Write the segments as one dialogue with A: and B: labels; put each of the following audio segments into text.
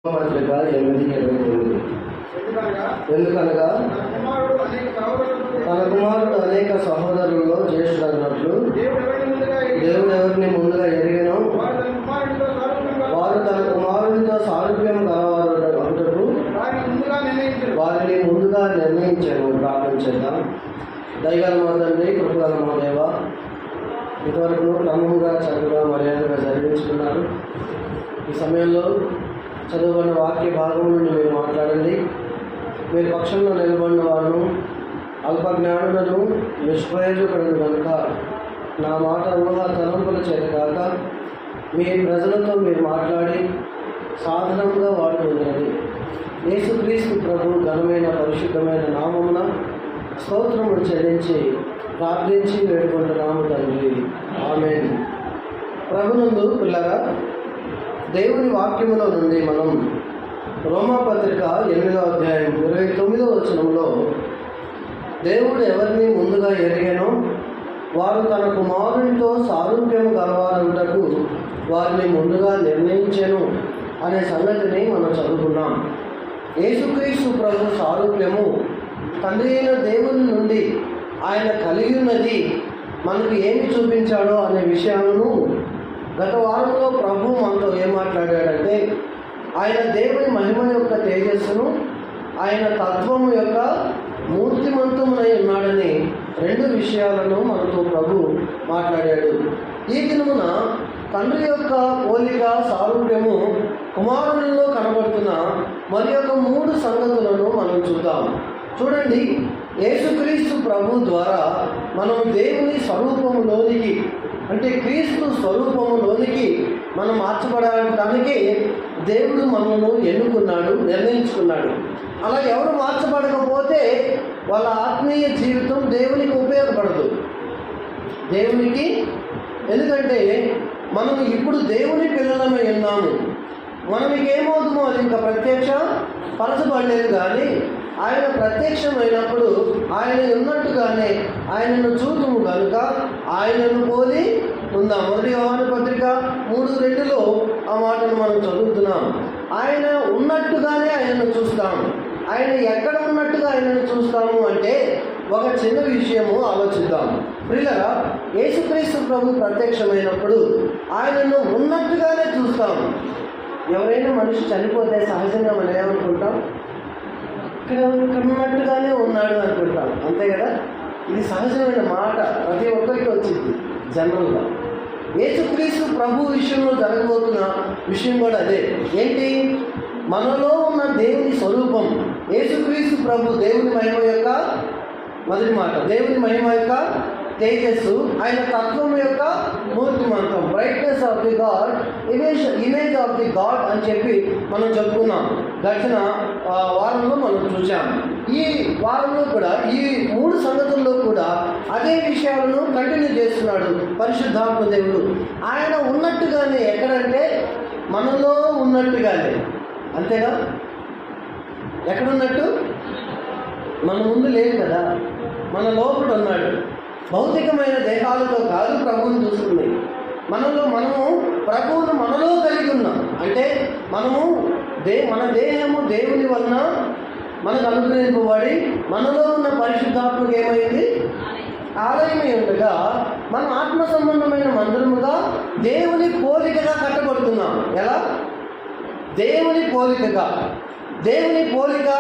A: పత్రిక 8:29. ఎందుకనగా తన కుమారుడు అనేక సహోదరుల్లో జ్యేష్ఠుడన్నట్లు దేవుడు ఎవరిని ముందుగా ఎరిగినో వారు తన కుమారుడితో సారూప్యం గలవారు అందుకు వారిని ముందుగా నిర్ణయించాను. ప్రార్థించేద్దాం. దయగల మా తండ్రి, కృపగల మా దేవ, ఇంతవరకు క్రమంగా చదువుగా మర్యాదగా జరిగించుకున్నారు. ఈ సమయంలో చదువుకున్న వాక్య భాగం నుండి మీరు మాట్లాడండి. మీరు పక్షంలో నిలబడిన వారు అల్ప జ్ఞానులను నిష్ప్రయోజకులను కనుక నా మాట ఊహ తలంపుల చేత కాక మీ ప్రజలతో మీరు మాట్లాడి సాధనంగా వాడుకుంటున్నది. యేసుక్రీస్తు ప్రభు ఘనమైన పరిశుద్ధమైన నామమున స్తోత్రములు చెల్లించి ప్రార్థించి వేడుకుంటున్నాము తండ్రి. ఆమేన్. ప్రభునందు పిల్లగా, దేవుని వాక్యములో నుండి మనం రోమాపత్రిక 8వ అధ్యాయం 29వ వచనంలో దేవుడు ఎవరిని ముందుగా ఎరిగానో వారు తన కుమారునితో సారూప్యము గలవారుటకు వారిని ముందుగా నిర్ణయించెను అనే సంగతిని మనం చదువుకున్నాం. యేసుక్రీస్తు ప్రభు సారూప్యము తండ్రి అయిన దేవుని నుండి ఆయన కలిగి ఉన్నది మనకు ఏమి చూపించాడో అనే విషయాలను గత వారంలో ప్రభు మనతో ఏం మాట్లాడాడంటే, ఆయన దేవుని మహిమ యొక్క తేజస్సును, ఆయన తత్వము యొక్క మూర్తిమంతమునై ఉన్నాడని 2 విషయాలను మనతో ప్రభు మాట్లాడాడు. ఈ దినమున తండ్రి యొక్క పోలిక సారూప్యము కుమారునిలో కనబడుతున్న మరి యొక్క 3 సంగతులను మనం చూద్దాం. చూడండి, యేసుక్రీస్తు ప్రభు ద్వారా మనం దేవుని స్వరూపములోనికి, అంటే క్రీస్తు స్వరూపములోనికి మనం మార్చబడటానికి దేవుడు మనము ఎన్నుకున్నాడు, నిర్ణయించుకున్నాడు. అలా ఎవరు మార్చబడకపోతే వాళ్ళ ఆత్మీయ జీవితం దేవునికి ఉపయోగపడదు. దేవునికి, ఎందుకంటే మనం ఇప్పుడు దేవుని పిల్లలమై ఉన్నాము. మనకి ఏమవుతుందో అది ఇంకా ప్రత్యక్ష పరచబడలేదు. కానీ ఆయన ప్రత్యక్షమైనప్పుడు ఆయన ఉన్నట్టుగానే ఆయనను చూతుము కనుక ఆయనను పోలి ఉందాం. 1 యోహాను పత్రిక 3:2లో ఆ మాటను మనం చదువుతున్నాం. ఆయన ఉన్నట్టుగానే ఆయనను చూస్తాం. ఆయన ఎక్కడ ఉన్నట్టుగా ఆయనను చూస్తాము అంటే ఒక చిన్న విషయము ఆలోచిద్దాం. ప్రియులారా, యేసుక్రీస్తు ప్రభు ప్రత్యక్షమైనప్పుడు ఆయనను ఉన్నట్టుగానే చూస్తాం. ఎవరైనా మనిషి చనిపోతే సహజంగా మనం ఏమనుకుంటాం? ఇక్కడ ఉన్నట్టుగానే ఉన్నాడు అనుకుంటాం, అంతే కదా. ఇది సహజమైన మాట, ప్రతి ఒక్కరికి వచ్చింది జనరల్గా. యేసుక్రీస్తు ప్రభు విషయంలో జరగబోతున్న విషయం కూడా అదే. ఏంటి? మనలో ఉన్న దేవుని స్వరూపం, యేసుక్రీస్తు ప్రభు దేవుని మహిమ యొక్క మొదటి మాట, దేవుని మహిమ యొక్క తేజస్సు, ఆయన తత్వం యొక్క మూర్తిమంతం, brightness of the god, image of the god అని చెప్పి మనం చెప్పుకున్నాం. గడిచిన వారంలో మనం చూసాం. ఈ వారంలో కూడా ఈ 3 సంగతుల్లో కూడా అదే విషయాలను కంటిన్యూ చేస్తున్నాడు పరిశుద్ధాత్మ దేవుడు. ఆయన ఉన్నట్టుగానే, ఎక్కడంటే మనలో ఉన్నట్టుగానే, అంతేగా. ఎక్కడున్నట్టు? మన ముందు లేదు కదా, మన లోపల ఉన్నాడు. భౌతికమైన దేహాలతో కాదు ప్రభువును చూస్తుంది. మనము ప్రభువును మనలో కలిగి ఉన్నాం. అంటే మనము మన దేహము దేవుని వలన మనకు అనుగ్రహింపబడి మనలో ఉన్న పరిశుద్ధాత్మకు ఏమైంది? ఆలయమై ఉండగా మనం ఆత్మ సంబంధమైన మందిరముగా దేవుని పోలికగా కట్టబడుతున్నాం. ఎలా? దేవుని పోలికగా. దేవుని పోలికగా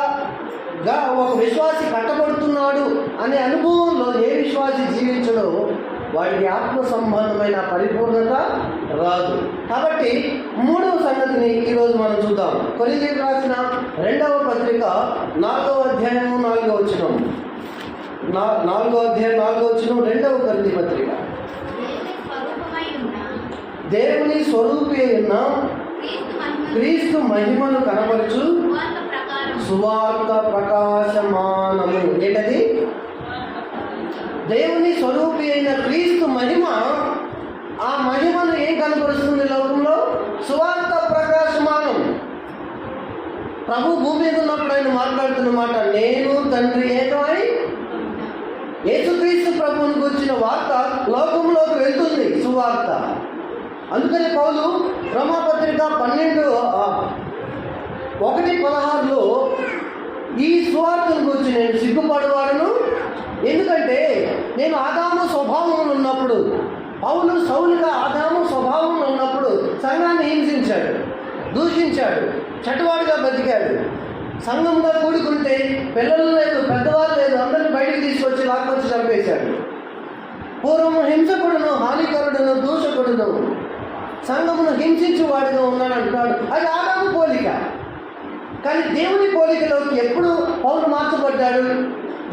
A: ఒక విశ్వాసి కట్టబడుతున్నాడు అనే అనుభవంలో ఏ విశ్వాసి జీవించడో వాడికి ఆత్మ సంబంధమైన పరిపూర్ణత రాదు. కాబట్టి 3వ సంగతిని ఈరోజు మనం చూద్దాం. కొరింథీయులకు రాసిన 2వ పత్రిక 4వ అధ్యాయం 4వ వచనం. 4వ అధ్యాయం 4వ వచనం 2వ కొరింథీ పత్రిక. దేవుని స్వరూపి అయిన క్రీస్తు మహిమను కనపరచు సువార్త ప్రకాశమానము. ఏంటది? దేవుని స్వరూపి అయిన క్రీస్తు మహిమ. ఆ మహిమను ఏం కనపరుస్తుంది లోకంలో? సువార్త ప్రకాశమానం. ప్రభు భూమి మీద ఉన్నప్పుడు ఆయన మాట్లాడుతున్న మాట, నేను తండ్రి ఏకమై. యేసుక్రీస్తు ప్రభువుని గురించిన వార్త లోకంలోకి వెళ్తుంది, సువార్త. అందుకని పౌలు రోమాపత్రిక 1:16 ఈ సువార్తను గురించి నేను సిగ్గుపడేవాడును, ఎందుకంటే నేను ఆదాము స్వభావంలో ఉన్నప్పుడు, పౌలు సౌలుగా ఆదాము స్వభావంలో ఉన్నప్పుడు సంఘాన్ని హింసించాడు, దూషించాడు, చెడ్డవాడుగా బతికాడు. సంఘంగా కూడుకుంటే పిల్లలు లేదు, పెద్దవాళ్ళు లేదు, అందరిని బయటికి తీసుకొచ్చి లాక్కొచ్చి చంపేశాడు. పూర్వము హింసకుడును, హానికరుడును, దూషకుడును, సంఘమును హింసించు వాడిగా ఉన్నాడు అంటున్నాడు. అది ఆదాము పోలిక. కానీ దేవుని పోలికలోకి ఎప్పుడు పౌలు మార్చబడ్డాడు?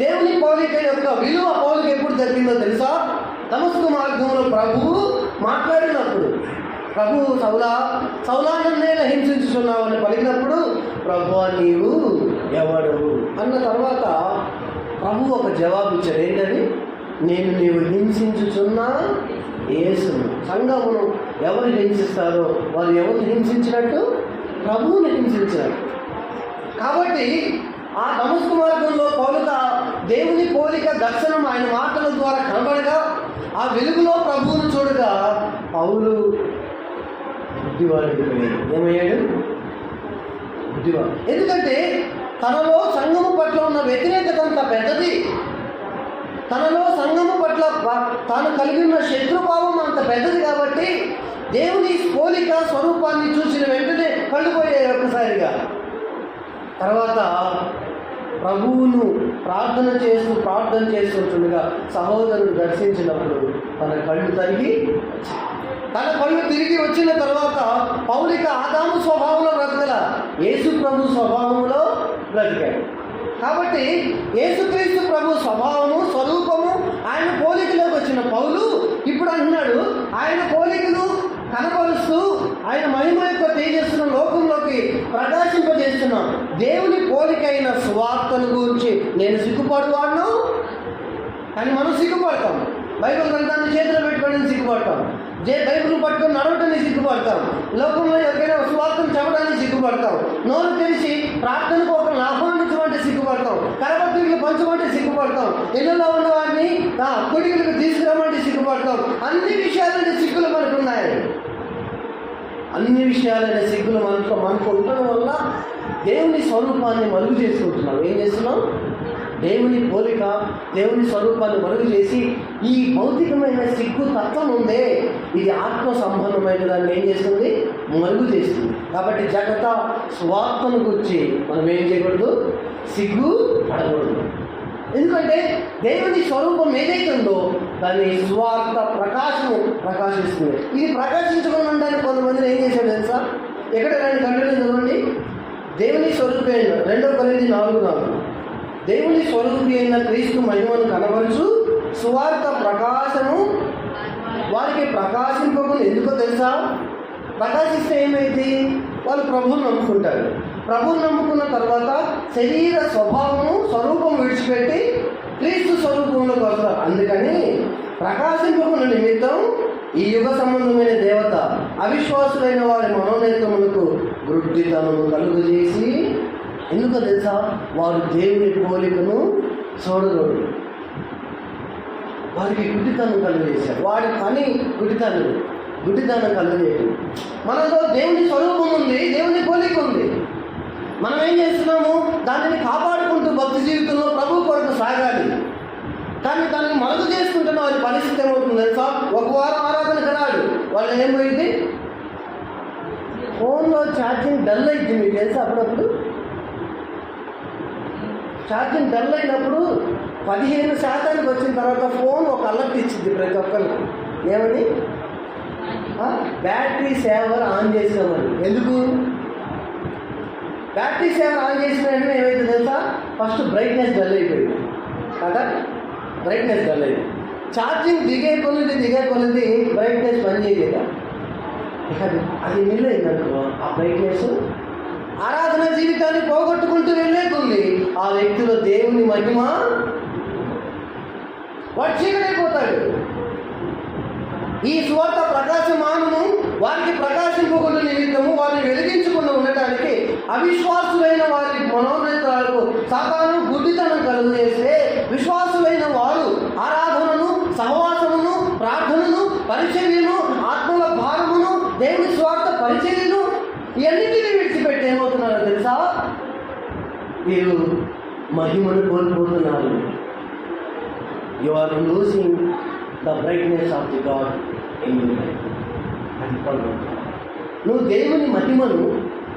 A: దేవుని పోలిక యొక్క విలువ పౌలుకి ఎప్పుడు తగ్గిందో తెలుసా? దమస్కు మార్గంలో ప్రభువు మాట్లాడినప్పుడు, ప్రభువు సౌలా నన్నేలా హింసించుచున్నావు అని పలికినప్పుడు, ప్రభువా నీవు ఎవడు అన్న తర్వాత ప్రభువు ఒక జవాబు ఇచ్చాడు. ఏంటని? నీవు హింసించుచున్నా యేసును. సంఘమును ఎవరు హింసిస్తారో వారు ఎవరు హింసించినట్టు? ప్రభువుని హింసించినట్టు. కాబట్టి ఆ దమస్కు మార్గంలో పౌలుకు దేవుని పోలిక దర్శనం ఆయన మాటల ద్వారా కనబడగా, ఆ వెలుగులో ప్రభువును చూడగా పౌలు బుద్ధివాడు ఏమయ్యాడు? బుద్ధివాడు. ఎందుకంటే తనలో సంఘము పట్ల ఉన్న వ్యతిరేకత అంత పెద్దది, తనలో సంఘము పట్ల తాను కలిగి ఉన్న శత్రుభావం అంత పెద్దది. కాబట్టి దేవుని పోలిక స్వరూపాన్ని చూసిన వెంటనే కళ్ళుపోయాయి ఒక్కసారిగా. తర్వాత ప్రభువును ప్రార్థన చేస్తుండగా సహోదరుడు దర్శించినప్పుడు తన కళ్ళు తిరిగి వచ్చిన తర్వాత పౌలిక ఆదాము స్వభావంలో బ్రతకల, యేసు ప్రభు స్వభావంలో బ్రతికాడు. కాబట్టి యేసుక్రీస్తు ప్రభు స్వభావము, స్వరూపము, ఆయన పోలికలోకి వచ్చిన పౌలు ఇప్పుడు అంటున్నాడు, ఆయన పోలికను కనపరుస్తూ ఆయన మహిమ యొక్క తేజస్సును లోకంలోకి ప్రకాశింపజేస్తున్నాం. దేవుని పోలికైన సువార్తను గురించి నేను సిగ్గుపడువాను, కానీ మనం సిగ్గుపడతాం. బైబిల్ గ్రంథాన్ని చేతిలో పెట్టుకోవడానికి సిగ్గుపడతాం, బైబిల్ పట్టుకొని నడవటానికి సిగ్గుపడతాం, లోకంలో ఎవరైనా సువార్తను చెప్పడానికి సిగ్గుపడతాం, నోరు తెరిచి ప్రార్థనకు ఒకరిని ఆహ్వానించమంటే సిగ్గుపడతాం, కరపత్రికలు పంచమంటే సిగ్గుపడతాం, ఇళ్ళలో ఉన్న వారిని కొడుకులకు తీసుకురామంటే సిగ్గుపడతాం. అన్ని విషయాలైన సిగ్గులు మనకు ఉన్నాయి. అన్ని విషయాలైన సిగ్గులు మనకు ఉండడం వల్ల దేవుని స్వరూపాన్ని మరుగు చేసుకుంటున్నాం. ఏం చేస్తున్నాం? దేవుని పోలిక, దేవుని స్వరూపాన్ని మరుగు చేసి ఈ భౌతికమైన సిగ్గు తత్వం ఉందే, ఇది ఆత్మ సంబంధమైన దాన్ని ఏం చేస్తుంది? మరుగు చేస్తుంది. కాబట్టి జగత స్వార్థను గురించి మనం ఏం చేయకూడదు? సిగ్గు పడకూడదు. ఎందుకంటే దేవుని స్వరూపం ఏదైతే ఉందో దాన్ని స్వార్థ ప్రకాశము ప్రకాశిస్తుంది. ఇది ప్రకాశించకుండా ఉండడానికి కొంతమందిని ఏం చేశాడు తెలుసా? ఎక్కడ రెండు కంటెంట్ చదవండి. దేవుని స్వరూపి అయిన 2 కొరింథీ 4:4 దేవుని స్వరూపి అయిన క్రీస్తు మహిమను కనబరుచు సువార్త ప్రకాశము వారికి ప్రకాశింపకుండా. ఎందుకో తెలుసా? ప్రకాశిస్తే ఏమైంది? వాళ్ళు ప్రభువుని నమ్ముకుంటారు. ప్రభువుని నమ్ముకున్న తర్వాత శరీర స్వరూపం విడిచిపెట్టి క్రీస్తు స్వరూపంలోకి వస్తారు. అందుకని ప్రకాశింపకున్న నిమిత్తం ఈ యుగ సంబంధమైన దేవత అవిశ్వాసులైన వారి మనోనేత్రములకు గుడ్డితనము కలుగు చేసి, ఎందుకో తెలుసా? వారు దేవుని పోలికను చూడరు, వారికి గుడ్డితనం కలుగజేశారు. వాడి పని గుడ్డితనం కలుగజేయటం. మనలో దేవుని స్వరూపం ఉంది, దేవుని పోలిక ఉంది. మనం ఏం చేస్తున్నాము? దానిని కాపాడుకుంటూ భక్తి జీవితంలో ప్రభు కొరకు సాగాలి. కానీ దాన్ని మరుగు చేసుకుంటున్న వారి పరిస్థితి ఏమవుతుంది తెలుసా? ఒక వారం ఆరాధనకు రాడు, వాళ్ళు ఏమైంది? ఫోన్లో ఛార్జింగ్ డల్ అయింది. మీకు తెలుసా? అప్పుడప్పుడు ఛార్జింగ్ డల్ అయినప్పుడు 15% వచ్చిన తర్వాత ఫోన్ ఒక అలర్ట్ ఇచ్చింది ప్రతి ఒక్కరికి. ఏమని? బ్యాటరీ సేవర్ ఆన్ చేసామని. ఎందుకు? బ్యాటరీ సేవర్ ఆన్ చేసిన వెంటనే ఏమైతే తెలుసా? ఫస్ట్ బ్రైట్నెస్ డల్ అయిపోయింది కదా, బ్రైట్నెస్ డల్ అయింది. ఛార్జింగ్ దిగే కొలది బ్రైట్నెస్ పని చేయలేదా? అది మిల్ అయిందనుకో, ఆ బ్రైట్నెస్ ఆరాధన జీవితాన్ని పోగొట్టుకుంటూ వెళ్ళేకుంది. ఆ వ్యక్తిలో దేవుని మహిమ వాడు చీకటైపోతాడు. ఈ స్వార్థ ప్రకాశమానము వారికి ప్రకాశింపకుండా నిమిత్తము వారిని వెలిగించకుండా ఉండటానికి అవిశ్వాసులైన వారి మనోనేత్రాలకు సాతాను గుడ్డితనం కలుగజేస్తే, విశ్వాసులైన వారు ఆరాధనను, సహవాసమును, ప్రార్థనను, పరిచర్యను, ఆత్మల భారమును, దేవుని స్వార్థ పరిచర్యను ఇవన్నిటినీ విడిచిపెట్టి ఏమవుతున్నారో తెలుసా? తెలుసా? మీరు మహిమను కోల్పోతున్నారు. You are losing the brightness of the God in your life. నువ్వు దేవుని మహిమను,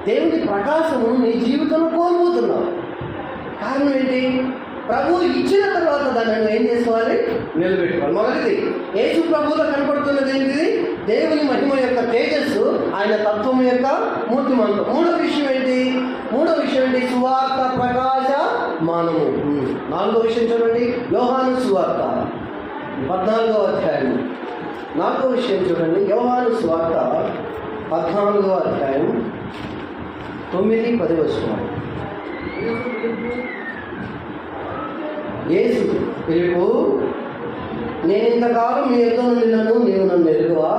A: దేవుని ప్రకాశమును నీ జీవితంలో కోల్పోతున్నావు. కారణం ఏంటి? ప్రభువు ఇచ్చిన తర్వాత దాన్ని నువ్వు ఏం చేసుకోవాలి? నిలబెట్టుకోవాలి. మొదటిది, యేసు ప్రభువులో కనపడుతున్నది ఏంటిది? దేవుని మహిమ యొక్క తేజస్సు, ఆయన తత్వం యొక్క మూర్తిమంతం. మూడో విషయం ఏంటి? సువార్త ప్రకాశ మానము. నాలుగో విషయం చూడండి, యోహాను సువార్త 14వ అధ్యాయం. నాలుగో విషయం చూడండి, యోహాను సువార్త 14వ అధ్యాయం 9-10 వచనాలు. యేసు పిలుపు, నేను ఇంతకాలం మీ యొద్ద నుండినను నీవు నన్ను ఎరుగువా?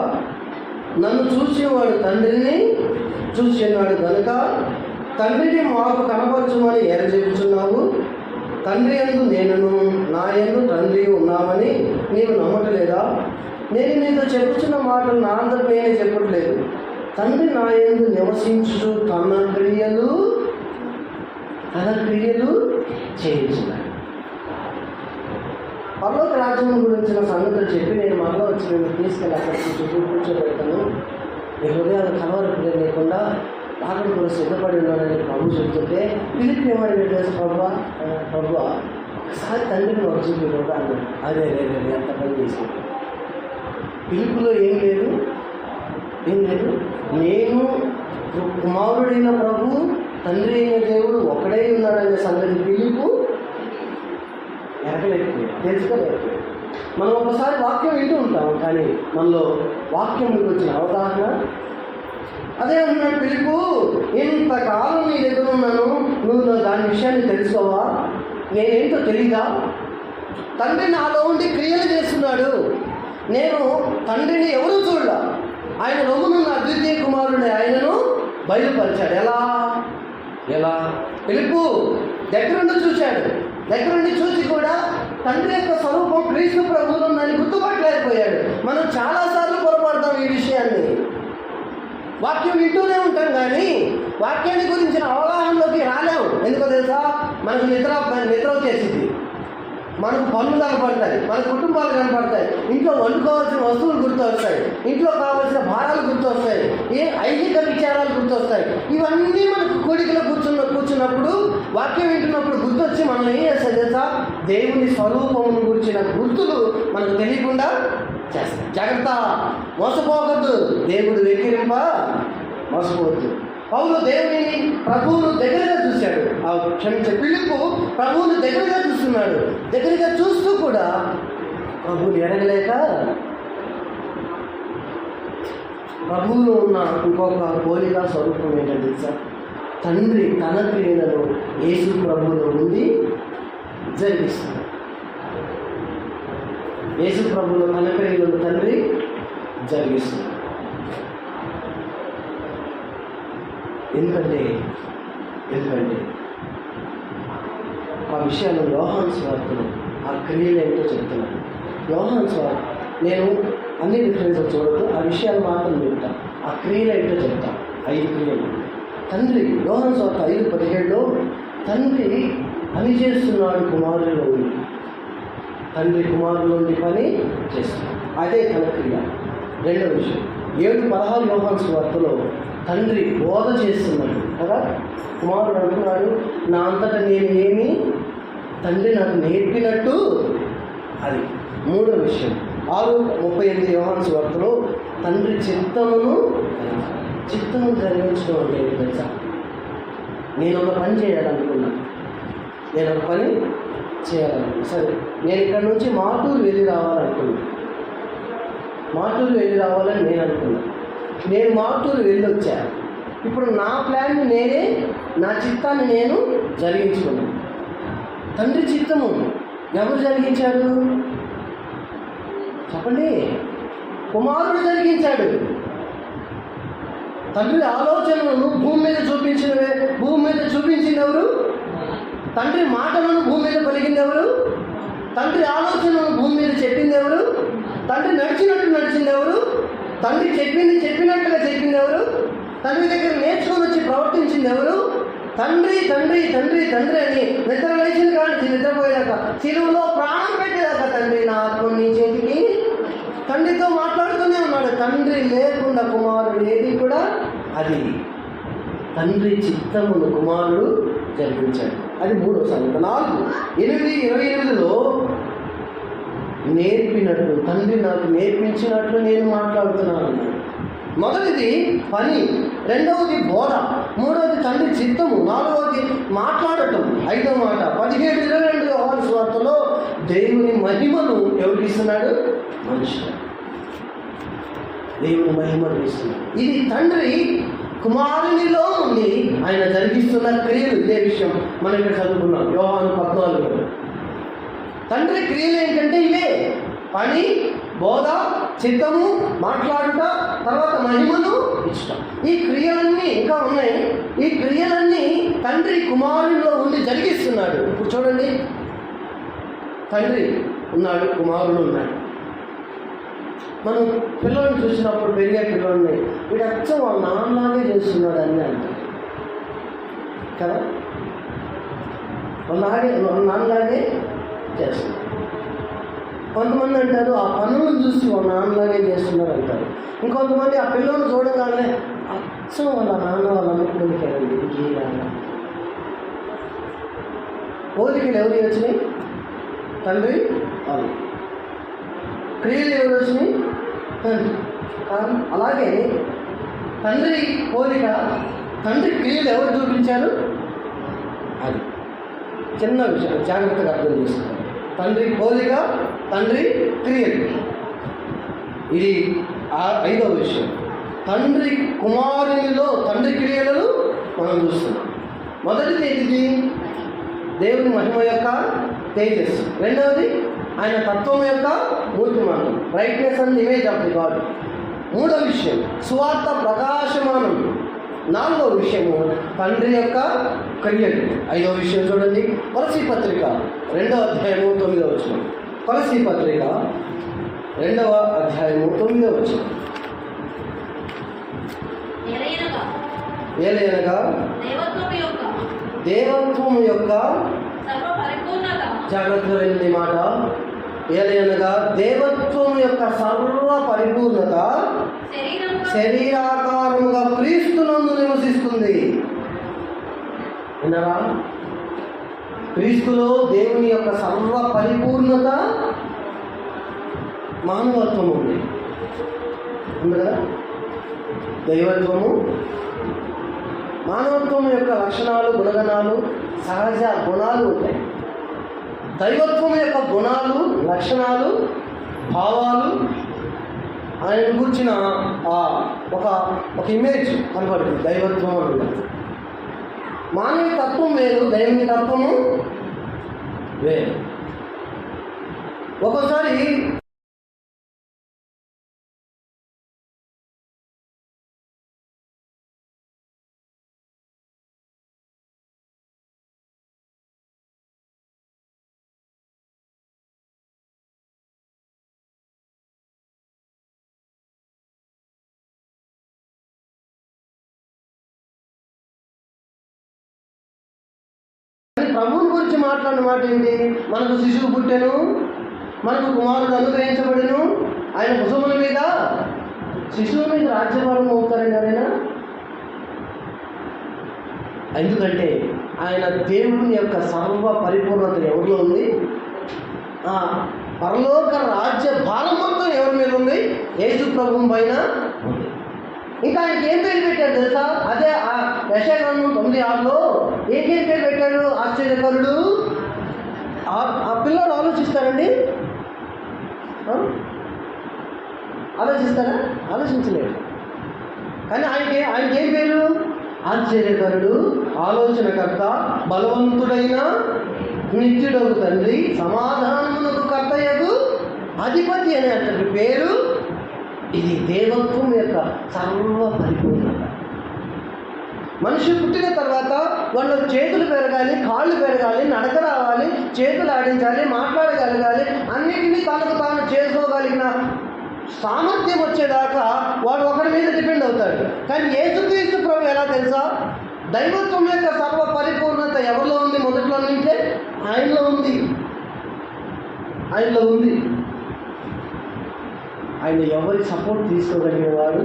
A: నన్ను చూసేవాడు తండ్రిని చూస్తున్నాడు కనుక తండ్రిని మాకు కనపరచుమని చెబుతున్నావు. తండ్రి యందు నేనును, నా యందు తండ్రి ఉన్నామని నీవు నమ్మటలేదా? నేను నీతో చెప్పుచున్న మాటలు నా అందరిపై చెప్పట్లేదు. తండ్రి నా యందు నివసించు తన క్రియలు చేయించున్నాడు. పరలోక రాజ్యం గురించిన సంగతులు చెప్పి నేను మరలా వచ్చి నేను తీసుకెళ్ళి అక్కడికి కూర్చోబెడతాను. మీ హృదయాలు కలవరపడే లేకుండా అక్కడ కూడా సిద్ధపడి ఉన్నాడని ప్రభు చెప్తుంటే పిలిపి ఏమని తెలుసు? ప్రభు ఒకసారి తండ్రిని ఒక చూపి కూడా అన్నాడు. అదే అంత పని చేసి పిలుపులో ఏం లేదు. నేను కుమారుడైన ప్రభు, తండ్రి అయిన దేవుడు ఒకడే ఉన్నాడనే సంగతి పిలుపు ఎరగలేకపోయాడు, తెలుసుకోలేకపోయాడు. మనం ఒకసారి వాక్యం వింటూ ఉంటాం, కానీ మనలో వాక్యం మీద వచ్చిన అవగాహన అదే అన్నాడు. పిలుపు, ఇంతకాలం నీ దగ్గర ఉన్నాను, నువ్వు దాని విషయాన్ని తెలుసుకోవా? నేనేంటో తెలీదా? తండ్రి నాలో ఉండి క్రియలు చేస్తున్నాడు. నేను తండ్రిని ఎవరూ చూడలా, ఆయన రొమ్మునున్న అద్వితీయ కుమారుని ఆయనను బయలుపరిచాడు. ఎలా? పిలుపు దగ్గరుండి చూశాడు. దగ్గరుండి చూసి కూడా తండ్రి యొక్క స్వరూపం క్రీస్తు ప్రభువులో ఉందని గుర్తుపట్టలేకపోయాడు. మనం చాలాసార్లు పొరపడతాం ఈ విషయాన్ని. వాక్యం వింటూనే ఉంటాం, కానీ వాక్యాన్ని గురించిన అవగాహనలోకి రాలేము. ఎందుకో తెలుసా? మనకు నిద్ర వచ్చేసింది, మనకు పనులు కనపడతాయి, మన కుటుంబాలు కనపడతాయి, ఇంట్లో వండుకోవాల్సిన వస్తువులు గుర్తొస్తాయి, ఇంట్లో కావాల్సిన భారాలు గుర్తొస్తాయి, ఐహిక విచారాలు గుర్తొస్తాయి. ఇవన్నీ మనకు కూడికలో కూర్చున్నప్పుడు వాక్యం వింటున్నప్పుడు గుర్తొచ్చి మనం ఏం చేస్తాం తెలుసా? దేవుని స్వరూపమును గురించిన గుర్తులు మనకు తెలియకుండా చేస్తాం. జాగ్రత్త, మోసపోవద్దు. దేవుడు వెక్కిరింప మోసపోవద్దు. పౌలు దేవుని ప్రభువును దగ్గరగా చూశాడు. పిలుపు ప్రభువును దగ్గరగా చూస్తున్నాడు. దగ్గరగా చూస్తూ కూడా ప్రభువుని ఎరగలేక ప్రభువులో ఉన్న ఇంకొక పోలిక స్వరూపం ఏంటంటే తెలుసా? తండ్రి తన క్రియలను యేసు ప్రభువులో ఉండి జరిగిస్తున్నాడు. యేసు ప్రభువులో తన క్రియలను తండ్రి జరిగిస్తున్నాడు. ఎందుకంటే ఆ విషయాలు యోహాను సువార్తలో ఆ క్రియలు ఏంటో చెప్తున్నాను. యోహాను సువార్త నేను అన్ని డిఫరెన్స్ చూడదు, ఆ విషయాలు మాత్రం చెప్తాను. ఆ క్రియలు ఏంటో చెప్తాను. 5 క్రియలు. తండ్రి యోహాను సువార్త 5:17లో తండ్రి పని చేస్తున్నాడు కుమారులో ఉండి. తండ్రి కుమారులో ఉండి పని చేస్తున్నాడు, అదే తన క్రియ. రెండవ విషయం 7:16 యోహాను సువార్తలో తండ్రి బోధ చేస్తున్నాడు కదా. కుమారుడు అంటున్నాడు, నా అంతటా నేను ఏమి తండ్రి నాకు నేర్పినట్టు. అది మూడో విషయం. 6:38 యోహాను సువార్తలో తండ్రి చిత్తము జరిగించడం అంటే తెలుసా? నేను ఒక పని చేయాలనుకున్నా, సరే నేను ఇక్కడ నుంచి మాటూరు వెళ్ళి రావాలని నేను అనుకున్నా. నేను మాటూరు వెళ్ళొచ్చా. ఇప్పుడు నా ప్లాన్ని నేనే, నా చిత్తాన్ని నేను జరిగించుకున్నాను. తండ్రి చిత్తము ఎవరు జరిగించాడు చెప్పండి? కుమారుడు జరిగించాడు. తండ్రి ఆలోచనలను భూమి మీద చూపించింది ఎవరు? తండ్రి మాటలను భూమి మీద పలికింది ఎవరు? తండ్రి ఆలోచనలను భూమి మీద చెప్పింది ఎవరు? తండ్రి నడిచింది ఎవరు? తండ్రి చెప్పినట్టుగా చెప్పింది ఎవరు? తండ్రి దగ్గర నేర్చుకొని వచ్చి ప్రవర్తించింది ఎవరు? తండ్రి తండ్రి తండ్రి తండ్రి అని నిద్ర లేచిన కానీ నిద్రపోయాక సిలువలో ప్రాణం పెట్టేదాకా తండ్రి నా ఆత్మ నీ చేతికి, తండ్రితో మాట్లాడుతూనే ఉన్నాడు. తండ్రి లేకుండా కుమారుడు ఏది కూడా అది తండ్రి చిత్తమును కుమారుడు జరిపించాడు. అది 3వ సంగతి. 4:8-28లో నేర్పినట్లు, తండ్రి నాకు నేర్పించినట్లు నేను మాట్లాడుతున్నాను. మొదటిది పని, రెండవది బోధ, మూడవది తండ్రి చిత్తము, నాలుగవది మాట్లాడటం. 5వ మాట 17:22 యోహాను సువార్తలో దేవుని మహిమను ఎవరికి ఇస్తున్నాడు? మనిషి దేవుని మహిమను ఇస్తున్నాడు. ఇది తండ్రి కుమారునిలో ఉండి ఆయన జరిగిస్తున్న క్రియలు. ఇదే విషయం మనం ఇక్కడ చదువుకున్నాం యోహాను 14. తండ్రి క్రియలు ఏంటంటే ఇవే: పని, బోధ, చిత్తము, మాట్లాడుట, తర్వాత మహిమను ఇష్టం. ఈ క్రియలన్నీ ఇంకా ఉన్నాయి. ఈ క్రియలన్నీ తండ్రి కుమారునిలో ఉండి జరిగిస్తున్నాడు. ఇప్పుడు చూడండి, తండ్రి ఉన్నాడు, కుమారుడు ఉన్నాడు. మనం పిల్లల్ని చూసినప్పుడు, పెరిగే పిల్లల్ని, వీడు అచ్చం వాళ్ళ నాన్నలాగే చేస్తున్నాడు అని అంటారు కదా. వాళ్ళ నాన్నలాగే చేస్తున్నారు. కొంతమంది అంటారు ఆ పనులను చూసి వాళ్ళ నాన్నలాగే చేస్తున్నారు అంటారు. ఇంకొంతమంది ఆ పిల్లలను చూడగానే అచ్చం వాళ్ళ నాన్న వాళ్ళ అమ్మకి కదండి గీలాగా. పోలికలు ఎవరు వచ్చినాయి? తండ్రి వాళ్ళు. క్రియలు ఎవరు వచ్చినాయి? తండ్రి. అలాగే తండ్రి పోలిక, తండ్రి క్రియలు ఎవరు చూపించారు? అది చిన్న విషయం, జాగ్రత్తగా అర్థం చేసుకోవాలి. తండ్రి పోలిక, తండ్రి క్రియలు. ఇది 5వ విషయం. తండ్రి కుమారునిలో తండ్రి క్రియలను మనం చూస్తున్నాం. మొదటిది ఏంటిది? దేవుని మహిమ యొక్క తేజస్సు. రెండవది ఆయన తత్వం యొక్క మూర్తిమానం, brightness and image of the god. 3వ విషయం సువార్త ప్రకాశమానం. 4వ విషయము తండ్రి యొక్క క్రియలు. 5వ విషయం చూడండి, కొలసీ పత్రిక 2వ అధ్యాయము 9వ వచనం. కొలసీ పత్రిక 2వ అధ్యాయము 9వ వచనం. ఏలయనగా దేవత్వము యొక్క జాగ్రత్తగా వినండి మాట. ఏలయనగా దేవత్వము యొక్క సర్వ పరిపూర్ణత శరీరాకారముగా క్రీస్తునందు నివసిస్తుంది. విన్నారా? క్రీస్తులో దేవుని యొక్క సర్వ పరిపూర్ణత, మానవత్వం ఉంది కదా. దైవత్వము, మానవత్వం యొక్క లక్షణాలు, గుణగణాలు, సహజ గుణాలు ఉంటాయి. దైవత్వం యొక్క గుణాలు, లక్షణాలు, భావాలు, ఆయన కూర్చిన ఒక ఇమేజ్ కనబడుతుంది దైవత్వం అని. మానవ తత్వం వేరు, దైవిక తత్వము వేరు. ఒక్కోసారి ప్రభువుని గురించి మాట్లాడిన మాట ఏంటి? మనకు శిశువు పుట్టెను, మనకు కుమారుడు అనుగ్రహించబడెను, ఆయన భుజముల మీద, శిశువు మీద రాజ్యభారం అవుతారండి ఎవరైనా? ఎందుకంటే ఆయన దేవుని యొక్క సర్వ పరిపూర్ణత ఎవరిలో ఉంది? పరలోక రాజ్య భారం మొత్తం ఎవరి మీద ఉంది? యేసు ప్రభువు పైన ఉంది. ఇంకా ఆయనకి ఏం పేరు పెట్టాడు తెలుసా? అదే యెషయా గ్రంథం 9:6లో ఏం పేరు పెట్టాడు? ఆశ్చర్యకరుడు. ఆ పిల్లలు ఆలోచిస్తారండి? ఆలోచిస్తారా? ఆలోచించలేడు. కానీ ఆయనకి ఏం పేరు? ఆశ్చర్యకరుడు, ఆలోచనకర్త, బలవంతుడైన నిత్యుడగు తండ్రి, సమాధానమునకు కర్తయగు అధిపతి అనే అతని పేరు. ఇది దేవత్వం యొక్క సర్వ పరిపూర్ణత. మనిషి పుట్టిన తర్వాత వాళ్ళ చేతులు పెరగాలి, కాళ్ళు పెరగాలి, నడక రావాలి, చేతులు ఆడించాలి, మాట్లాడగలగాలి, అన్నిటినీ తనకు తాను చేసుకోగలిగిన సామర్థ్యం వచ్చేదాకా వాడు ఒకరి మీద డిపెండ్ అవుతాడు. కానీ యేసుక్రీస్తు ప్రభు ఎలా తెలుసా? దైవత్వం యొక్క సర్వ పరిపూర్ణత ఎవరిలో ఉంది? మొదట్లో నుంచే ఆయనలో ఉంది. ఆయనలో ఉంది. ఆయన ఎవరి సపోర్ట్ తీసుకోగలిగిన వాడు?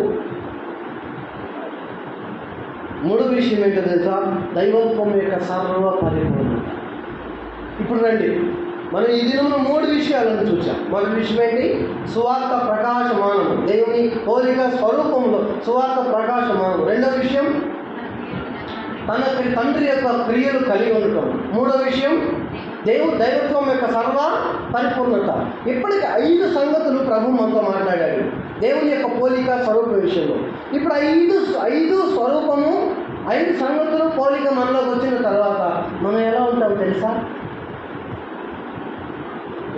A: మూడో విషయం ఏంటో తెలుసా? దైవత్వం యొక్క సర్వ పరిపూర్ణత. ఇప్పుడు రండి, మనం ఈ దినంలో 3 విషయాలను చూసాం. మొదటి విషయం ఏంటి? సువార్త ప్రకాశమానము, దేవుని పోలిక స్వరూపంలో సువార్త ప్రకాశమానము. రెండో విషయం తన తండ్రి యొక్క క్రియలు కలిగి ఉండటం. మూడో విషయం దైవత్వం యొక్క సర్వ పరిపూర్ణత. ఇప్పటికి 5 సంగతులు ప్రభు మనతో మాట్లాడాడు దేవుని యొక్క పోలిక స్వరూప విషయంలో. ఇప్పుడు 5 స్వరూపము 5 సంగతులు పోలిక మనలోకి వచ్చిన తర్వాత మనం ఎలా ఉంటాం తెలుసా?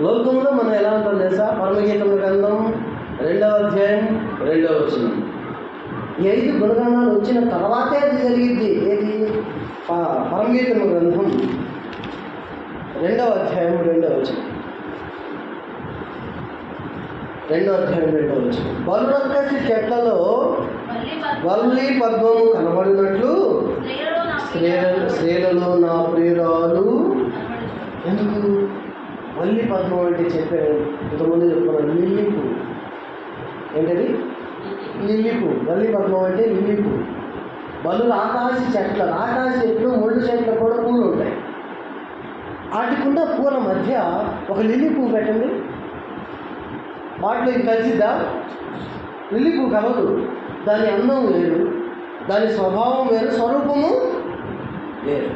A: లోకంలో మనం ఎలా ఉంటాం తెలుసా? పరమగీతముల గ్రంథం 2వ అధ్యాయం 2వ వచనం. ఈ 5 గుణగణాలు వచ్చిన తర్వాతే అది జరిగింది. ఏది? పరమగీతముల గ్రంథం 2వ అధ్యాయం 2వ వచనం. 2వ అధ్యాయం 2వ వచనం. బలురక్కసి చెట్లలో వల్లి పద్మము కనబడినట్లు స్త్రీలలో నా ప్రియురాలు. ఎందుకు వల్లి పద్మం అంటే చెప్పాను ఇంతకుముందు చెప్పుకున్నాను. లిల్లీ పువ్వు. ఏంటది? లిల్లీ పువ్వు. వల్లి పద్మం అంటే లిల్లీ పువ్వు. బలులు ఆకాశ చెట్లు ముళ్ళు చెట్లు కూడా పూలు ఉంటాయి. వాటికున్న పూల మధ్య ఒక లిల్లీ పువ్వు పెట్టండి, వాటిలో ఇది కలిసిద్దా? లిల్లీ పువ్వు కలదు. దాని అందం వేరు, దాని స్వభావం వేరు, స్వరూపము వేరు,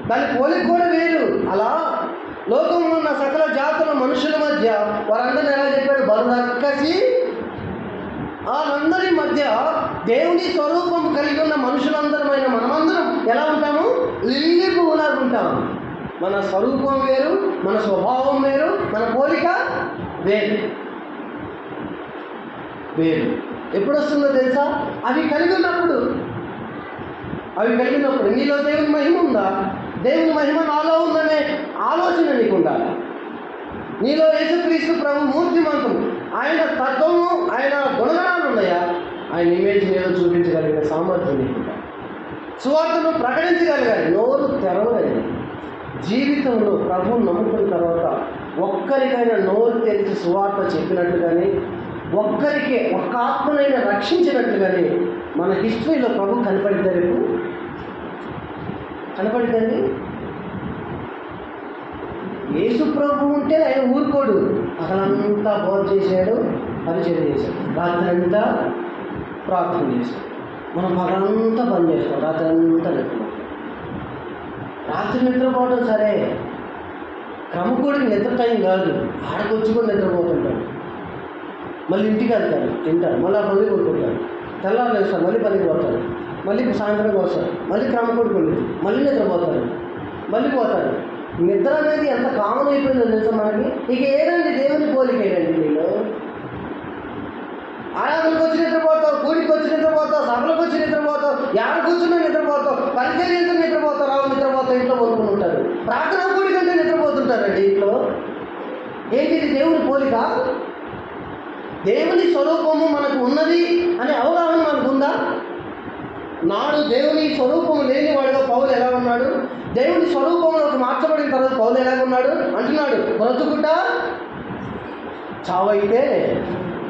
A: దాని పోలిక కూడా వేరు. అలా లోకంలో ఉన్న సకల జాతుల మనుషుల మధ్య వారందరినీ ఎలా చెప్పాడు? బలురక్కసి. వాళ్ళందరి మధ్య దేవుని స్వరూపం కలిగి ఉన్న మనుషులందరమైన మనమందరం ఎలా ఉంటాము? లిల్లీ పువ్వులాగా ఉంటాము. మన స్వరూపం వేరు, మన స్వభావం వేరు, మన పోలిక వేరు. ఎప్పుడు వస్తుందో తెలుసా? అవి కలిగి ఉన్నప్పుడు నీలో దేవుని మహిమ ఉందా? దేవుని మహిమ నాలో ఉందనే ఆలోచన నీకు ఉండాలి. నీలో యేసుక్రీస్తు ప్రభు మూర్తిమంతం, ఆయన తత్వము, ఆయన గుణగణాలు ఉన్నాయా? ఆయన ఇమేజ్ ఏదో చూపించగలిగిన సామర్థ్యం నీకు ఉండాలి. సువార్తను ప్రకటించగలగాలి. నోరు తెరవలేదు. జీవితంలో ప్రభువును నమ్ముకున్న తర్వాత ఒక్కరికైనా నోరు తెరిచి సువార్త చెప్పినట్టుగానే, ఒక్కరికి ఒక్క ఆత్మనైనా రక్షించినట్లుగానే మన హిస్టరీలో ప్రభు కనపడిద్దారు. కనపడిద్దండి. యేసు ప్రభు ఉంటే ఆయన ఊరుకోడు. పగలంతా బోధ చేశాడు, పరిచయం చేశాడు, రాత్రి అంతా ప్రార్థన చేశాడు. మనం పగలంతా పని చేస్తాం, రాత్రి అంతా నిద్రపోతాం. రాత్రి నిద్రపోవడం సరే, క్రమకూడికి నిద్ర టైం కాదు. ఆడకొచ్చి కూడా నిద్రపోతుంటాడు. మళ్ళీ ఇంటికి వెళ్తారు, తింటారు, మళ్ళీ ఆ పని కొట్టుకుంటారు, తెల్లారు వేస్తారు, మళ్ళీ పనికి పోతారు, మళ్ళీ సాయంత్రం వస్తారు, మళ్ళీ క్రమకూడుకుంది, మళ్ళీ నిద్రపోతారు, మళ్ళీ పోతారు. నిద్ర అనేది ఎంత కామన్ అయిపోయిందో తెలుసా మనకి. ఇక ఏదండి దేవుని పోలిక? ఏదండి నీళ్ళు? ఆయాలకు వచ్చి నిద్రపోతావు, కూడికి వచ్చి నిద్రపోతావు, సభలకు వచ్చి నిద్రపోతావు, యాడ కూర్చున్నా నిద్రపోతావు, పరిచయం ఎంత నిద్రపోతావు, రావు నిద్రపోతావు, ఇంట్లో కొనుక్కుని ఉంటారు. ప్రార్థన కూడి కంటే నిద్రపోతుంటారండి ఇంట్లో. ఏంటి దేవుని పోలిక? దేవుని స్వరూపము మనకు ఉన్నది అనే అవగాహన మనకు ఉందా? నాడు దేవుని స్వరూపము లేని వాడిగా పౌలు ఎలా ఉన్నాడు? దేవుని స్వరూపంలోకి మార్చబడిన తర్వాత పౌలు ఎలా ఉన్నాడు? అంటున్నాడు, బ్రతుకుట చావైతే.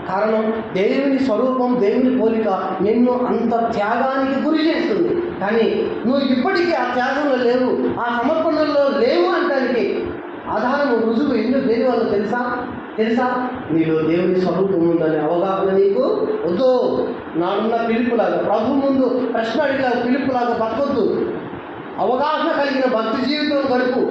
A: కారణం దేవుని స్వరూపం, దేవుని పోలిక నిన్ను అంత త్యాగానికి గురి చేస్తుంది. కానీ నువ్వు ఇప్పటికీ ఆ త్యాగంలో లేవు, ఆ సమర్పణలో లేవు అనడానికి ఆధారం, రుజువు ఎందుకు దేని వల్ల తెలుసా? నీలో దేవుని స్వరూపం ఉందనే అవగాహన నీకు వద్దు. నాడున్న పిలుపులాగా, ప్రభు ముందు ప్రశ్న అడిగిన పిలుపులాగా బతకొద్దు. అవగాహన కలిగిన భక్తి జీవితం గడుపు.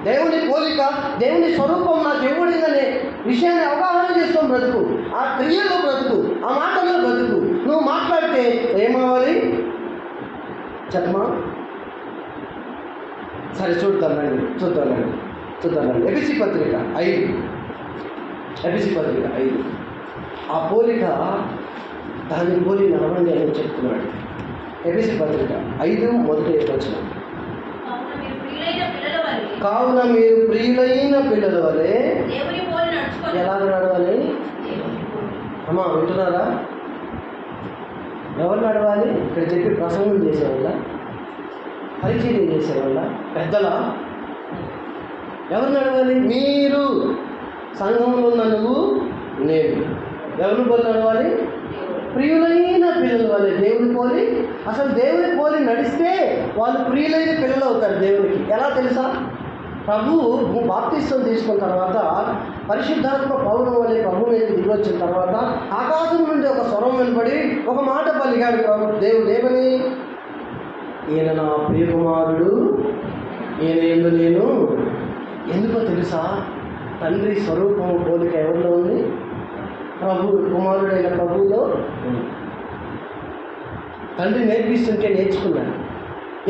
A: దేవుని పోలిక, దేవుని స్వరూపం నాకు ఇవ్వడిందనే విషయాన్ని అవగాహన చేసుకో బ్రతుకు. ఆ క్రియలో బ్రతుకు, ఆ మాటల్లో బ్రతుకు. నువ్వు మాట్లాడితే ఏమవ్వాలి చెప్పమా? సరే చూద్దామండి. ఎబిసి పత్రిక 5. ఆ పోలిక, దాని పోలి నడవండి అని చెప్తున్నాడు. ఎబిసి పత్రిక 5 మొదటి వచనం. కావున మీరు ప్రియులైన పిల్లల వలె ఎలాగ నడవాలి? అమ్మా వింటున్నారా? ఎవరు నడవాలి? ఇక్కడ చెప్పి ప్రసంగం చేసేవాళ్ళ పరిచయం చేసేవాళ్ళ పెద్దల ఎవరు నడవాలి? మీరు సంఘంలో ఉన్న నువ్వు నేను ఎవరిని పోలి నడవాలి? ప్రియులైన పిల్లలు వాళ్ళే దేవుని పోలి. అసలు దేవుని పోలి నడిస్తే వాళ్ళు ప్రియులైన పిల్లలు అవుతారు దేవునికి. ఎలా తెలుసా? ప్రభు బాప్తిస్తం తీసుకున్న తర్వాత పరిశుద్ధాత్మ పౌరం వల్లే ప్రభు మీద దిగొచ్చిన తర్వాత ఆకాశం నుండి ఒక స్వరం వినపడి ఒక మాట పలికాడు ప్రభు దేవుడు. ఏమని? ఈయన నా ప్రియకుమారుడు, ఈయన ఎందు నేను. ఎందుకో తెలుసా? తండ్రి స్వరూపము పోలిక ఎవరిలో ఉంది? ప్రభు కుమారుడైన ప్రభువులో ఉంది. తండ్రి నేర్పిస్తుంటే నేర్చుకున్నాడు.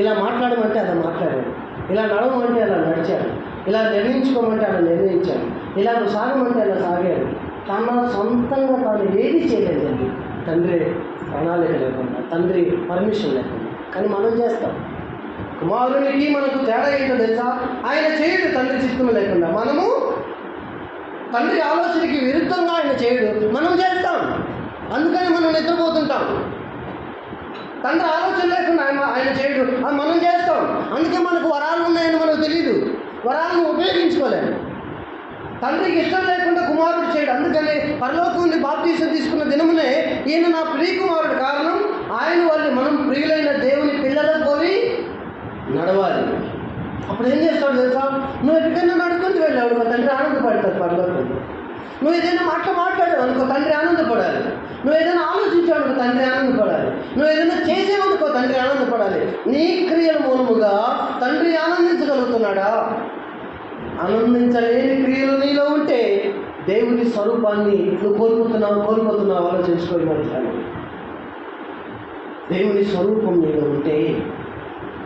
A: ఇలా మాట్లాడమంటే అలా మాట్లాడాడు, ఇలా నడవమంటే అలా నడిచాడు, ఇలా నిర్ణయించుకోమంటే అలా నిర్ణయించాడు, ఇలా సాగమంటే అలా సాగాడు. తన సొంతంగా తాను ఏది చేయలేదండి, తండ్రి ప్రణాళిక లేకుండా, తండ్రి పర్మిషన్ లేకుండా. కానీ మనం చేస్తాం. కుమారునికి మనకు తేడా ఏంటో తెలుసా? ఆయన చేయడు తండ్రి చిత్తం లేకుండా. మనము తండ్రి ఆలోచనకి విరుద్ధంగా ఆయన చేయడు, మనం చేస్తాం. అందుకని మనం నిద్రపోతుంటాం. తండ్రి ఆలోచన లేకుండా ఆయన చేయడు, మనం చేస్తాం. అందుకే మనకు వరాలు ఉన్నాయని మనకు తెలియదు, వరాలను ఉపయోగించుకోలేము. తండ్రికి ఇష్టం లేకుండా కుమారుడు చేయడు. అందుకని పరలోకం నుండి బాప్తీసం తీసుకున్న దినమునే ఈయన నా ప్రియ కుమారుడు. కారణం ఆయన వాళ్ళు మనం ప్రియులైన దేవుని పిల్లలకు పోలి నడవాలి. అప్పుడు ఏం చేస్తాడు తెలుసా? నువ్వు ఎక్కడికైనా నడుచుకుంటూ వెళ్ళావు, మా తండ్రి ఆనందపడతాడు పరలోకంలో. నువ్వు ఏదైనా మాట్లాడావు అనుకో, తండ్రి ఆనందపడాలి. నువ్వు ఏదైనా ఆలోచించావు అనుకో, తండ్రి ఆనందపడాలి. నువ్వు ఏదైనా చేసేవనుకో, తండ్రి ఆనందపడాలి. నీ క్రియల మూలముగా తండ్రి ఆనందించగలుగుతున్నాడా? ఆనందించలేని క్రియలు నీలో ఉంటే దేవుని స్వరూపాన్ని నువ్వు కోల్పోతున్నావు ఆలోచించుకోవాలి. మాట్లాడు. దేవుని స్వరూపం నీలో ఉంటే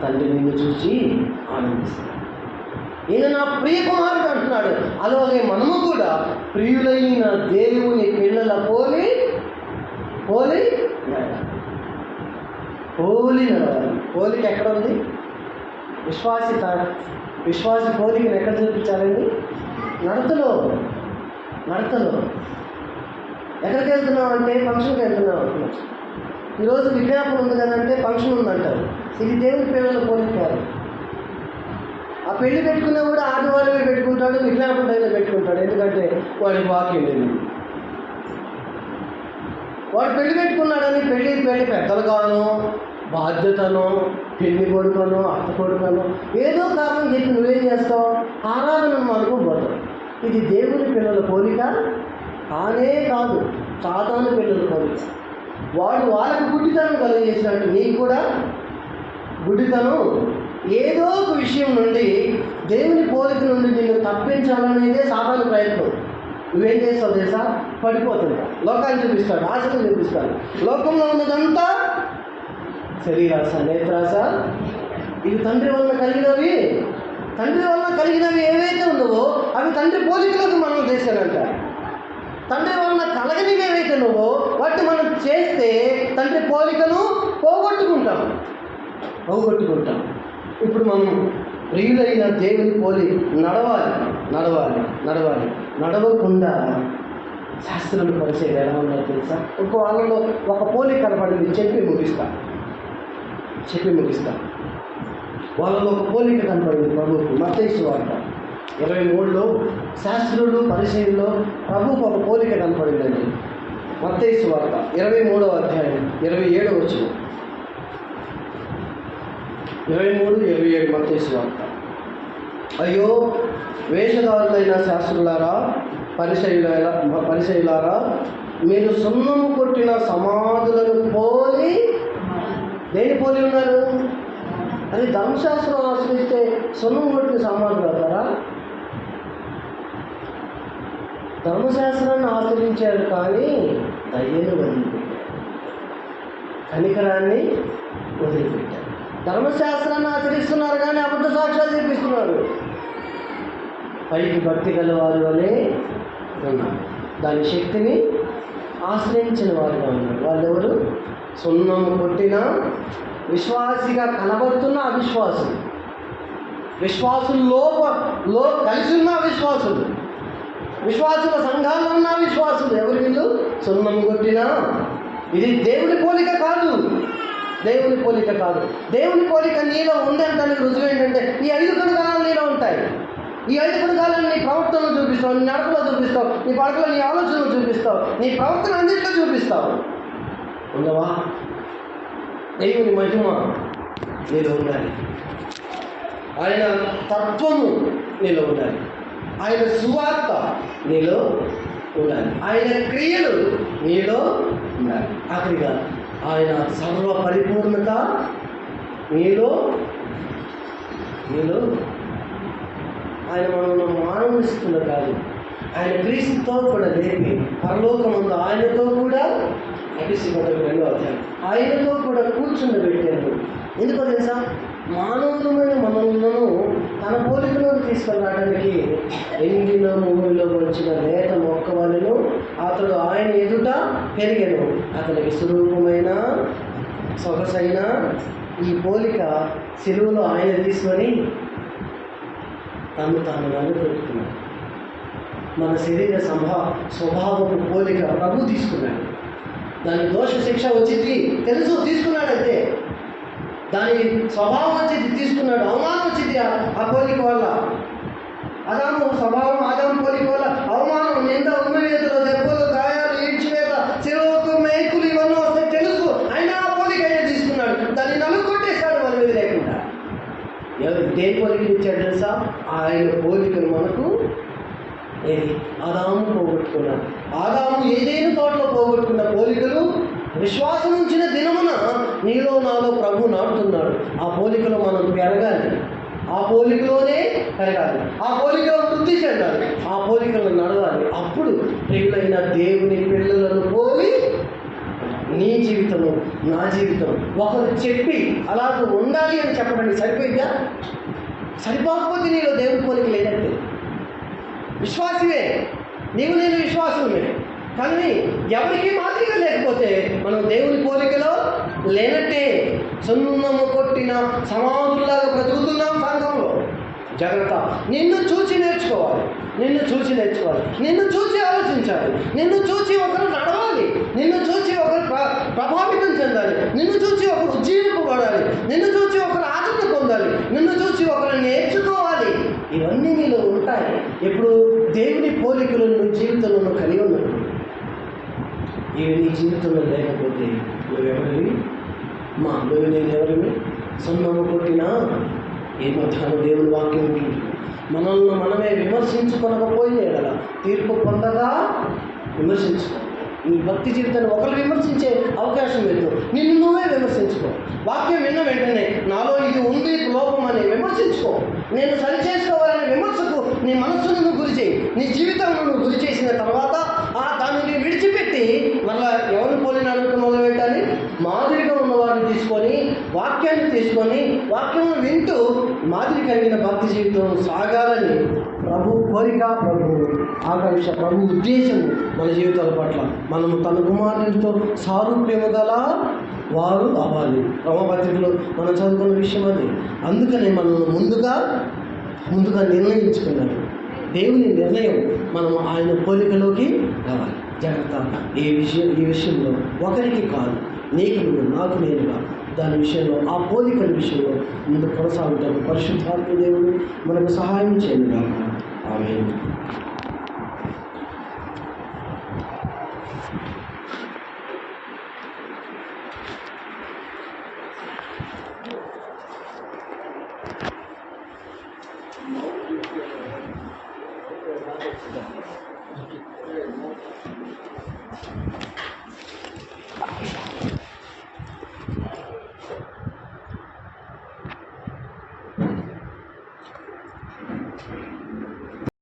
A: తండ్రి నిన్ను చూసి ఆనందిస్తాడు. ఈయన నా ప్రియ కుమారుడు అంటున్నాడు. అలాగే మనము కూడా ప్రియులైన దేవుని పిల్లల పోలి నడవాలి. పోలిక ఎక్కడ ఉంది? విశ్వాసి పోలికను ఎక్కడ చూపించాలండి? నడతలో. ఎక్కడికి వెళ్తున్నావు అంటే ఫంక్షన్కి వెళ్తున్నావు అంటున్నావు. ఈరోజు విజ్ఞాపన ఉంది కదంటే ఫంక్షన్ ఉందంటారు. ఇది దేవుని పిల్లల పోలిక కాదు. ఆ పెళ్లి పెట్టుకున్నా కూడా ఆదివారమే పెట్టుకుంటాడు, విజ్ఞాపన టైంలో పెట్టుకుంటాడు. ఎందుకంటే వాడికి వాక్యం లేదు. వాడు పెళ్లి పెట్టుకున్నాడని పెళ్లి పెద్దలుగానో బాధ్యతనో పెళ్లి కొడుకనో అత్త కొడుకనో ఏదో కారణం చెప్పి నువ్వేం చేస్తావు? ఆరాధనను అనుకోబోతావు. ఇది దేవుని పిల్లల పోలిక కానే కాదు, సాతాను పిల్లల పోలిక. వాడు వాళ్ళకి గుడ్డితనం కలిగజేసినట్టు నీకు కూడా గుడ్డితనం. ఏదో ఒక విషయం నుండి దేవుని పోలిక నుండి నిన్ను తప్పించాలనేదే సాతాను ప్రయత్నం. నువ్వేం చేస్తావు తెలుసా? పడిపోతుంటా, లోకాన్ని చూపిస్తాడు, ఆశలు చూపిస్తాడు. లోకంలో ఉన్నదంతా శరీరాశ, నేత్రాశ, ఇవి తండ్రి వలన కలిగినవి ఏవైతే ఉన్నావో అవి తండ్రి పోలికలకు మనం చేశానంట. తండ్రి వలన కలగనివి ఏవైతే ఉన్నావో వాటిని మనం చేస్తే తండ్రి పోలికను పోగొట్టుకుంటాం. ఇప్పుడు మనం ప్రియులైన దేవుని పోలి నడవాలి. నడవకుండా శాస్త్రులు పరిచయం ఎలా ఉన్నారో తెలుసా? వాళ్ళలో ఒక పోలిక కనపడింది, చెప్పి ముగిస్తా. వాళ్ళలో ఒక పోలిక కనపడింది ప్రభువుకు. మత్తయి సువార్త 23లో శాస్త్రులు పరిచయంలో ప్రభువుకు ఒక పోలిక కనపడిందండి. మత్తయి సువార్త 23వ అధ్యాయం 27వ వచనం. 23-27 మత్తయి సువార్త. అయ్యో వేషధారులైన శాస్త్రులారా, పరిసయ్యులారా, మీరు సున్నము కొట్టిన సమాధులను పోలి దేని పోలి ఉన్నారు? అది ధర్మశాస్త్రం ఆశ్రయిస్తే సున్నము కొట్టిన సమాధులు అవుతారా? ధర్మశాస్త్రాన్ని ఆచరించారు కానీ దయ్యను వదిలిపెట్టారు, కనికరాన్ని వదిలిపెట్టారు. ధర్మశాస్త్రాన్ని ఆచరిస్తున్నారు కానీ అబద్ధ సాక్ష్యాలు చెప్పిస్తున్నారు. పైకి భక్తి గల వారి వలె ఉన్నారు, దాని శక్తిని ఆశ్రయించిన వారుగా ఉన్నారు. వాళ్ళెవరు? సున్నము కొట్టిన, విశ్వాసిగా కనబడుతున్న అవిశ్వాసులు, విశ్వాసుల్లో కలిసి ఉన్న అవిశ్వాసులు, విశ్వాసుల సంఘాల్లో ఉన్న అవిశ్వాసులు. ఎవరు వీళ్ళు? సున్నము కొట్టిన. ఇది దేవుడి పోలిక కాదు, దేవుని పోలిక కాదు. దేవుని పోలిక నీలో ఉందంటానికి రుజువు ఏంటంటే ఈ 5 గుణగణాలు నీలో ఉంటాయి. ఈ 5 గుణగాలను నీ ప్రవర్తనలో చూపిస్తావు, నీ నడకలో చూపిస్తావు, నీ పడకలో నీ ఆలోచనలో చూపిస్తావు, నీ ప్రవర్తన అన్నింటిలో చూపిస్తావు. ఉండవా? దేవుని మహిమ నీలో ఉండాలి, ఆయన తత్వము నీలో ఉండాలి, ఆయన సువార్త నీలో ఉండాలి, ఆయన క్రియలు నీలో ఉండాలి. ఆఖరిగా ఆయన సర్వ పరిపూర్ణత నీలో ఆయన మనల్ని మానవిస్తున్న కాదు, ఆయన క్రీస్తుతో కూడా లేపి పరలోకమందు ఆయనతో కూడా ఆయనతో కూడా కూర్చుండబెట్టారు. ఎందుకో తెలుసా? మానవులమైన మనలను తన పోలికలోకి తీసుకురావడానికి ఎండిన భూమిలో వచ్చిన లేత మొక్క వలెను అతడు ఆయన ఎదుట పెరిగెను. అతనికి స్వరూపమైన సొగసైన ఈ పోలిక సిలువలో ఆయన తీసుకొని తాను నలుపెట్టుకున్నాడు. మన శరీర స్వభావపు పోలిక ప్రభు తీసుకున్నాడు. దాని దోష శిక్ష వచ్చింది తెలుసు, తీసుకున్నాడంతే. దాని స్వభావం వచ్చింది, తీసుకున్నాడు. అవమానం వచ్చింది ఆ పోలిక వల్ల. ఆదాము స్వభావం, ఆదాము పోలిక వల్ల అవమానం, నింద, ఉమ్మివేతలు, దెబ్బలు, గాయాలు, ఈడ్చివేత, చిరువకు, మేకులు ఇవన్నీ వస్తాయి తెలుసు. అయినా ఆ పోలిక ఆయన తీసుకున్నాడు. దాన్ని నలుగొట్టేశాడు మన మీద లేకుండా. దేని పోలికలు ఇచ్చాడు తెలుసా? ఆయన పోలికలు మనకు ఏది? ఆదాము పోగొట్టుకున్నాడు. ఆదాము ఏదైనా తోటలో పోగొట్టుకున్న పోలికలు విశ్వాసం ఉంచిన దినమున నీలో నాలో ప్రభు నాటుతున్నాడు. ఆ పోలికలో మనం పెరగాలి, ఆ పోలికలోనే పెరగాలి, ఆ పోలికలో వృద్ధి చెందాలి, ఆ పోలికలో నడవాలి. అప్పుడు ప్రియులైన దేవుని పిల్లలను పోలి నీ జీవితము, నా జీవితం ఒకరు చెప్పి అలాగ ఉండాలి అని చెప్పడానికి సరిపోయిందా? సరిపోకపోతే నీలో దేవుని పోలిక లేదంటే విశ్వాసమే, నీవు నేను విశ్వాసమే. కానీ ఎవరికి మాదిరిగా లేకపోతే మనం దేవుని పోలికలో లేనట్టే. సున్నము కొట్టిన సమాధుల్లాగా బ్రతుకుతున్నాం సంఘంలో. జాగ్రత్త. నిన్ను చూసి నేర్చుకోవాలి, నిన్ను చూసి ఆలోచించాలి, నిన్ను చూసి ఒకరు నడవాలి, నిన్ను చూసి ఒకరు ప్రభావితం చెందాలి, నిన్ను చూసి ఒకరు ఉజ్జీవింపబడాలి, నిన్ను చూసి ఒకరు ఆదరణ పొందాలి, నిన్ను చూసి ఒకరు నేర్చుకోవాలి. ఇవన్నీ నీలో ఉంటాయి ఎప్పుడు దేవుని పోలికలు నువ్వు జీవితంలో కలిగి ఉన్నప్పుడు. ఇవి నీ జీవితంలో లేకపోతే నువ్వెవరివి? నువ్వు నేను ఎవరివి? సున్నము కొట్టినా ఏమవుతాను? దేవుని వాక్యం మనల్ని మనమే విమర్శించుకొనకపోయింది కదా తీర్పు పొందగా విమర్శించుకో. నీ భక్తి జీవితాన్ని ఒకరు విమర్శించే అవకాశం లేదు. నిన్ను నువ్వే విమర్శించుకో. వాక్యం విన్న వెంటనే నాలో ఇది ఉంది లోపం అని విమర్శించుకో. నేను సరి చేసుకోవాలనే విమర్శకు నీ మనస్సును నువ్వు గురి చేయి. నీ జీవితాన్ని నువ్వు గురి చేసిన తర్వాత దానిని విడిచిపెట్టి మళ్ళీ ఎవరిని పోలి నడుపు మొదలు పెట్టాలి? మాదిరిగా ఉన్నవారిని తీసుకొని వాక్యాన్ని తీసుకొని వాక్యం వింటూ మాదిరి కలిగిన భక్తి జీవితం సాగాలని ప్రభు కోరిక, ప్రభు ఆకాంక్ష, ప్రభు ఉద్దేశం మన జీవితాల పట్ల. మనము తన కుమారునితో సారూప్యము గల వారు అవ్వాలి. రోమపత్రికలో మనం చదువుకున్న విషయం అది. అందుకనే మనం ముందుగా నిర్ణయించుకున్నాడు. దేవుని నిర్ణయం మనం ఆయన పోలికలోకి రావాలి. జాగ్రత్త. ఈ విషయంలో ఒకరికి కాదు, నీకు నువ్వు, నాకు నేనుగా దాని విషయంలో ఆ పోలికల విషయంలో ముందు కొనసాగుతాను. పరిశుద్ధాత్మ దేవుడు మనకు సహాయం చేయండి. ఆమేన్.